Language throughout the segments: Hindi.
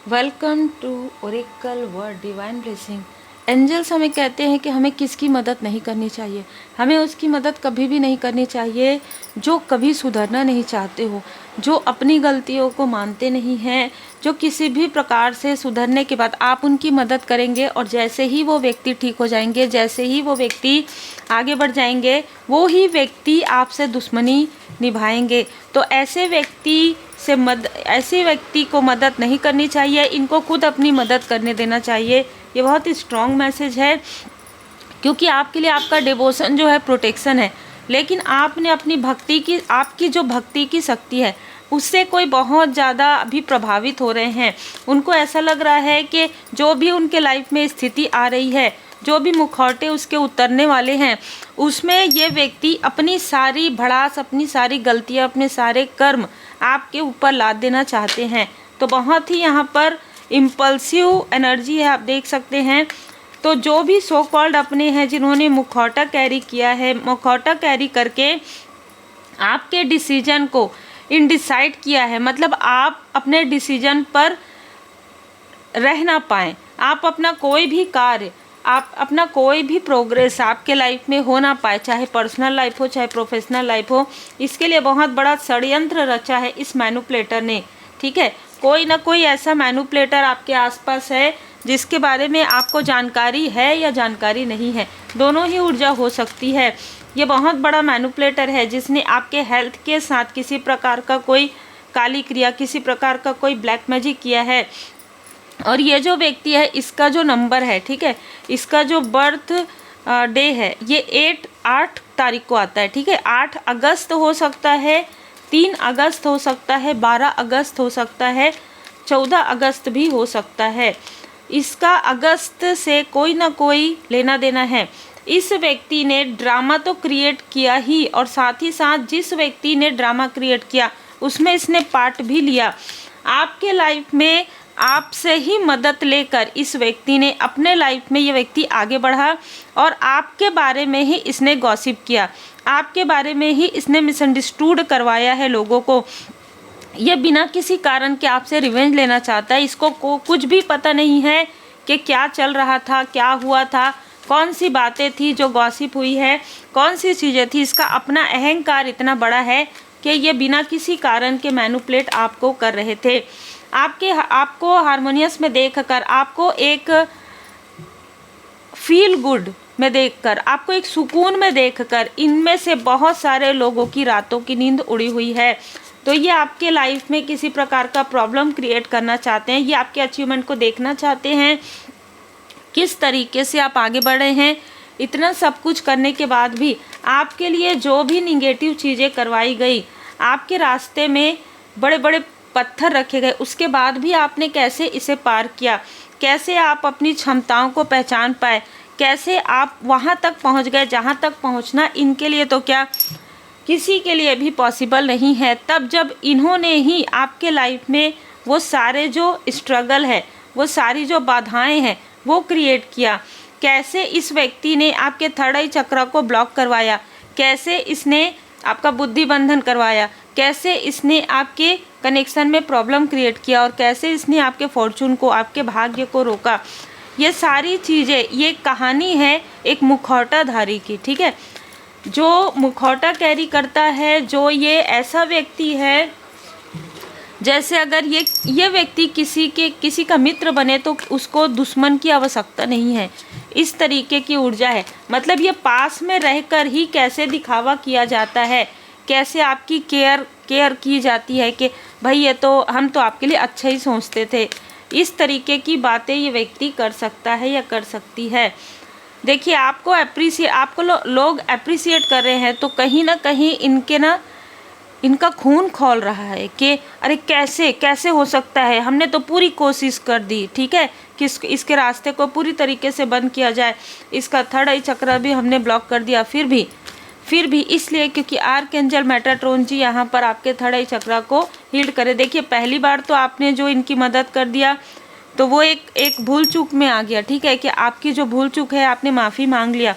Welcome to oracle word divine blessing. Angels हमें कहते हैं कि हमें किसकी मदद नहीं करनी चाहिए। हमें उसकी मदद कभी भी नहीं करनी चाहिए जो कभी सुधरना नहीं चाहते हो, जो अपनी गलतियों को मानते नहीं हैं, जो किसी भी प्रकार से सुधरने के बाद आप उनकी मदद करेंगे और जैसे ही वो व्यक्ति ठीक हो जाएंगे, जैसे ही वो व्यक्ति आगे बढ़ जाएंगे, वो ही व्यक्ति आपसे दुश्मनी निभाएंगे। तो ऐसे व्यक्ति को मदद नहीं करनी चाहिए, इनको खुद अपनी मदद करने देना चाहिए। ये बहुत ही स्ट्रॉन्ग मैसेज है, क्योंकि आपके लिए आपका डिवोशन जो है प्रोटेक्शन है, लेकिन आपने अपनी आपकी जो भक्ति की शक्ति है उससे कोई बहुत ज़्यादा अभी प्रभावित हो रहे हैं। उनको ऐसा लग रहा है कि जो भी उनके लाइफ में स्थिति आ रही है, जो भी मुखौटे उसके उतरने वाले हैं, उसमें ये व्यक्ति अपनी सारी भड़ास, अपनी सारी गलतियाँ, अपने सारे कर्म आपके ऊपर लाद देना चाहते हैं। तो बहुत ही यहाँ पर इम्पल्सिव एनर्जी है, आप देख सकते हैं। तो जो भी सो कॉल्ड अपने हैं जिन्होंने मुखौटा कैरी किया है, मुखौटा कैरी करके आपके डिसीजन को इनडिसाइड किया है, मतलब आप अपने डिसीजन पर रह ना पाएँ, आप अपना कोई भी कार्य, आप अपना कोई भी प्रोग्रेस आपके लाइफ में हो ना पाए, चाहे पर्सनल लाइफ हो चाहे प्रोफेशनल लाइफ हो। इसके लिए बहुत बड़ा षड्यंत्र रचा है इस मैनिपुलेटर ने, ठीक है। कोई ना कोई ऐसा मैनिपुलेटर आपके आसपास है जिसके बारे में आपको जानकारी है या जानकारी नहीं है, दोनों ही ऊर्जा हो सकती है। ये बहुत बड़ा मैनिपुलेटर है जिसने आपके हेल्थ के साथ किसी प्रकार का कोई काली क्रिया, किसी प्रकार का कोई ब्लैक मैजिक किया है। और ये जो व्यक्ति है, इसका जो नंबर है, ठीक है, इसका जो बर्थ डे है, ये 8 तारीख को आता है, ठीक है। 8 अगस्त हो सकता है, 3 अगस्त हो सकता है, 12 अगस्त हो सकता है, 14 अगस्त भी हो सकता है। इसका अगस्त से कोई ना कोई लेना देना है। इस व्यक्ति ने ड्रामा तो क्रिएट किया ही, और साथ ही साथ जिस व्यक्ति ने ड्रामा क्रिएट किया उसमें इसने पार्ट भी लिया। आपके लाइफ में आपसे ही मदद लेकर इस व्यक्ति ने अपने लाइफ में, ये व्यक्ति आगे बढ़ा और आपके बारे में ही इसने गॉसिप किया, आपके बारे में ही इसने मिसअंडरस्टूड करवाया है लोगों को। ये बिना किसी कारण के आपसे रिवेंज लेना चाहता है। इसको कुछ भी पता नहीं है कि क्या चल रहा था, क्या हुआ था, कौन सी बातें थी जो गॉसिप हुई है, कौन सी चीज़ें थी। इसका अपना अहंकार इतना बड़ा है कि ये बिना किसी कारण के मैनिपुलेट आपको कर रहे थे। आपको हारमोनियस में देखकर, आपको एक फील गुड में देखकर, आपको एक सुकून में देखकर इनमें से बहुत सारे लोगों की रातों की नींद उड़ी हुई है। तो ये आपके लाइफ में किसी प्रकार का प्रॉब्लम क्रिएट करना चाहते हैं, ये आपके अचीवमेंट को देखना चाहते हैं, किस तरीके से आप आगे बढ़ रहे हैं। इतना सब कुछ करने के बाद भी आपके लिए जो भी निगेटिव चीज़ें करवाई गई, आपके रास्ते में बड़े बड़े पत्थर रखे गए, उसके बाद भी आपने कैसे इसे पार किया, कैसे आप अपनी क्षमताओं को पहचान पाए, कैसे आप वहाँ तक पहुँच गए जहाँ तक पहुँचना इनके लिए तो क्या किसी के लिए भी पॉसिबल नहीं है। तब जब इन्होंने ही आपके लाइफ में वो सारे जो स्ट्रगल है, वो सारी जो बाधाएं हैं वो क्रिएट किया। कैसे इस व्यक्ति ने आपके थर्ड आई चक्र को ब्लॉक करवाया, कैसे इसने आपका बुद्धि बंधन करवाया, कैसे इसने आपके कनेक्शन में प्रॉब्लम क्रिएट किया, और कैसे इसने आपके फॉर्चून को, आपके भाग्य को रोका। ये सारी चीज़ें, ये कहानी है एक मुखौटाधारी की, ठीक है। जो मुखौटा कैरी करता है, जो ये ऐसा व्यक्ति है, जैसे अगर ये व्यक्ति किसी का मित्र बने तो उसको दुश्मन की आवश्यकता नहीं है, इस तरीके की ऊर्जा है। मतलब ये पास में रहकर ही कैसे दिखावा किया जाता है, कैसे आपकी केयर की जाती है कि भाई ये तो हम तो आपके लिए अच्छा ही सोचते थे। इस तरीके की बातें ये व्यक्ति कर सकता है या कर सकती है। देखिए, आपको लोग अप्रिसिएट कर रहे हैं तो कहीं ना कहीं इनका खून खौल रहा है कि अरे कैसे हो सकता है, हमने तो पूरी कोशिश कर दी, ठीक है, कि इसके रास्ते को पूरी तरीके से बंद किया जाए, इसका थर्ड आई चक्र भी हमने ब्लॉक कर दिया, फिर भी इसलिए क्योंकि आर्कएंजल मेटाट्रॉन जी यहाँ पर आपके थर्ड आई चक्र को हील करे। देखिए, पहली बार तो आपने जो इनकी मदद कर दिया तो वो एक भूल चूक में आ गया, ठीक है, कि आपकी जो भूल चूक है आपने माफ़ी मांग लिया।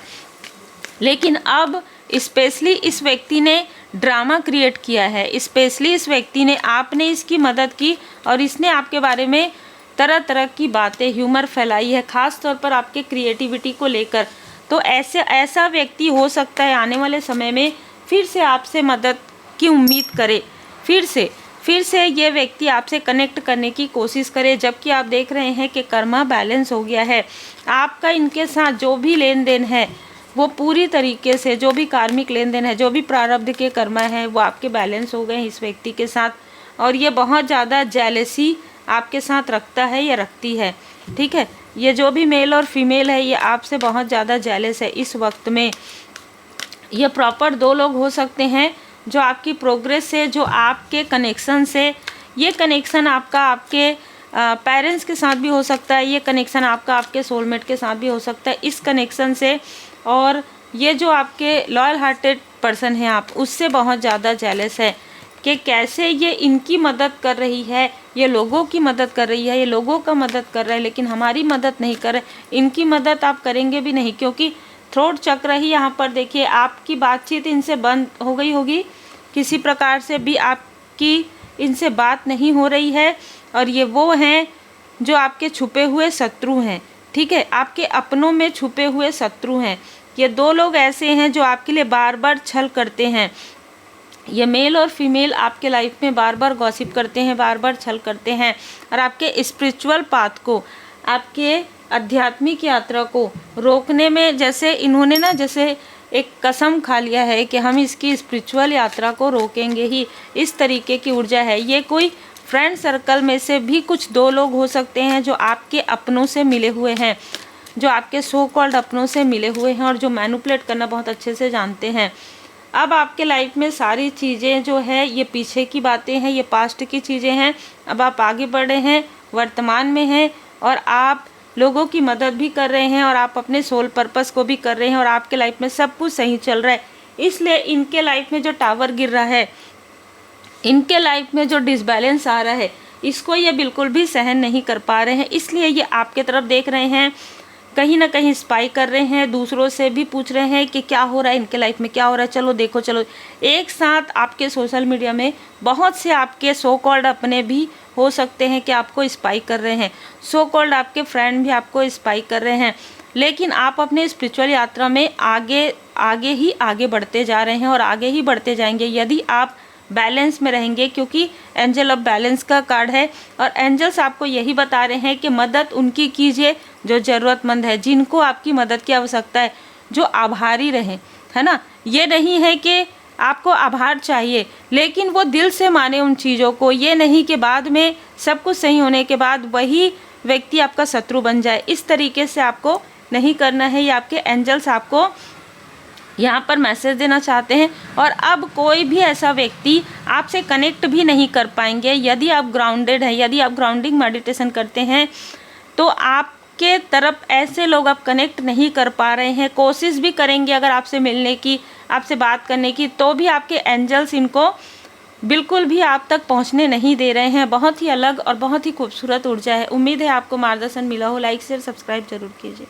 लेकिन अब स्पेशली इस व्यक्ति ने ड्रामा क्रिएट किया है, स्पेशली इस व्यक्ति ने, आपने इसकी मदद की और इसने आपके बारे में तरह तरह की बातें, ह्यूमर फैलाई है, ख़ास तौर पर आपके क्रिएटिविटी को लेकर। तो ऐसा व्यक्ति हो सकता है आने वाले समय में फिर से आपसे मदद की उम्मीद करे, फिर से ये व्यक्ति आपसे कनेक्ट करने की कोशिश करे, जबकि आप देख रहे हैं कि कर्मा बैलेंस हो गया है। आपका इनके साथ जो भी लेन देन है वो पूरी तरीके से, जो भी कार्मिक लेन देन है, जो भी प्रारब्ध के कर्मा है, वो आपके बैलेंस हो गए हैं इस व्यक्ति के साथ। और ये बहुत ज़्यादा जेलसी आपके साथ रखता है या रखती है, ठीक है। ये जो भी मेल और फीमेल है ये आपसे बहुत ज़्यादा जेलस है इस वक्त में। ये प्रॉपर 2 लोग हो सकते हैं जो आपकी प्रोग्रेस से, जो आपके कनेक्शन से, ये कनेक्शन आपका आपके पेरेंट्स के साथ भी हो सकता है, ये कनेक्शन आपका आपके सोलमेट के साथ भी हो सकता है इस कनेक्शन से। और ये जो आपके लॉयल हार्टेड पर्सन है आप उससे बहुत ज़्यादा जेलस है कि कैसे ये इनकी मदद कर रही है, ये लोगों की मदद कर रही है, ये लोगों का मदद कर रहा है, लेकिन हमारी मदद नहीं कर रहे। इनकी मदद आप करेंगे भी नहीं, क्योंकि थ्रोट चक्र ही यहाँ पर देखिए आपकी बातचीत इनसे बंद हो गई होगी, किसी प्रकार से भी आपकी इनसे बात नहीं हो रही है। और ये वो हैं जो आपके छुपे हुए शत्रु हैं, ठीक है, आपके अपनों में छुपे हुए शत्रु हैं। ये 2 लोग ऐसे हैं जो आपके लिए बार बार छल करते हैं। ये मेल और फीमेल आपके लाइफ में बार बार गॉसिप करते हैं, बार बार छल करते हैं, और आपके स्पिरिचुअल पाथ को, आपके आध्यात्मिक यात्रा को रोकने में, जैसे इन्होंने ना जैसे एक कसम खा लिया है कि हम इसकी स्पिरिचुअल यात्रा को रोकेंगे ही, इस तरीके की ऊर्जा है। ये कोई फ्रेंड सर्कल में से भी कुछ 2 लोग हो सकते हैं जो आपके अपनों से मिले हुए हैं, जो आपके सो कॉल्ड अपनों से मिले हुए हैं और जो मैनिपुलेट करना बहुत अच्छे से जानते हैं। अब आपके लाइफ में सारी चीज़ें जो है ये पीछे की बातें हैं, ये पास्ट की चीज़ें हैं। अब आप आगे बढ़ रहे हैं, वर्तमान में हैं, और आप लोगों की मदद भी कर रहे हैं, और आप अपने सोल पर्पस को भी कर रहे हैं, और आपके लाइफ में सब कुछ सही चल रहा है। इसलिए इनके लाइफ में जो टावर गिर रहा है, इनके लाइफ में जो डिसबैलेंस आ रहा है, इसको ये बिल्कुल भी सहन नहीं कर पा रहे हैं। इसलिए ये आपके तरफ देख रहे हैं, कहीं ना कहीं स्पाई कर रहे हैं, दूसरों से भी पूछ रहे हैं कि क्या हो रहा है इनके लाइफ में, क्या हो रहा है, चलो देखो चलो। एक साथ आपके सोशल मीडिया में बहुत से आपके सो कॉल्ड अपने भी हो सकते हैं कि आपको स्पाई कर रहे हैं, सो कॉल्ड आपके फ्रेंड भी आपको स्पाई कर रहे हैं, लेकिन आप अपने स्पिरिचुअल यात्रा में आगे बढ़ते जा रहे हैं और आगे ही बढ़ते जाएंगे यदि आप बैलेंस में रहेंगे, क्योंकि एंजल ऑफ बैलेंस का कार्ड है। और एंजल्स आपको यही बता रहे हैं कि मदद उनकी कीजिए जो ज़रूरतमंद है, जिनको आपकी मदद की आवश्यकता है, जो आभारी रहें, है ना। ये नहीं है कि आपको आभार चाहिए, लेकिन वो दिल से माने उन चीज़ों को, ये नहीं कि बाद में सब कुछ सही होने के बाद वही व्यक्ति आपका शत्रु बन जाए। इस तरीके से आपको नहीं करना है, ये आपके एंजल्स आपको यहाँ पर मैसेज देना चाहते हैं। और अब कोई भी ऐसा व्यक्ति आपसे कनेक्ट भी नहीं कर पाएंगे यदि आप ग्राउंडेड हैं, यदि आप ग्राउंडिंग मेडिटेशन करते हैं तो आपके तरफ ऐसे लोग आप कनेक्ट नहीं कर पा रहे हैं। कोशिश भी करेंगे अगर आपसे मिलने की, आपसे बात करने की, तो भी आपके एंजल्स इनको बिल्कुल भी आप तक पहुंचने नहीं दे रहे हैं। बहुत ही अलग और बहुत ही खूबसूरत ऊर्जा है। उम्मीद है आपको मार्गदर्शन मिला हो। लाइक शेयर सब्सक्राइब जरूर कीजिए।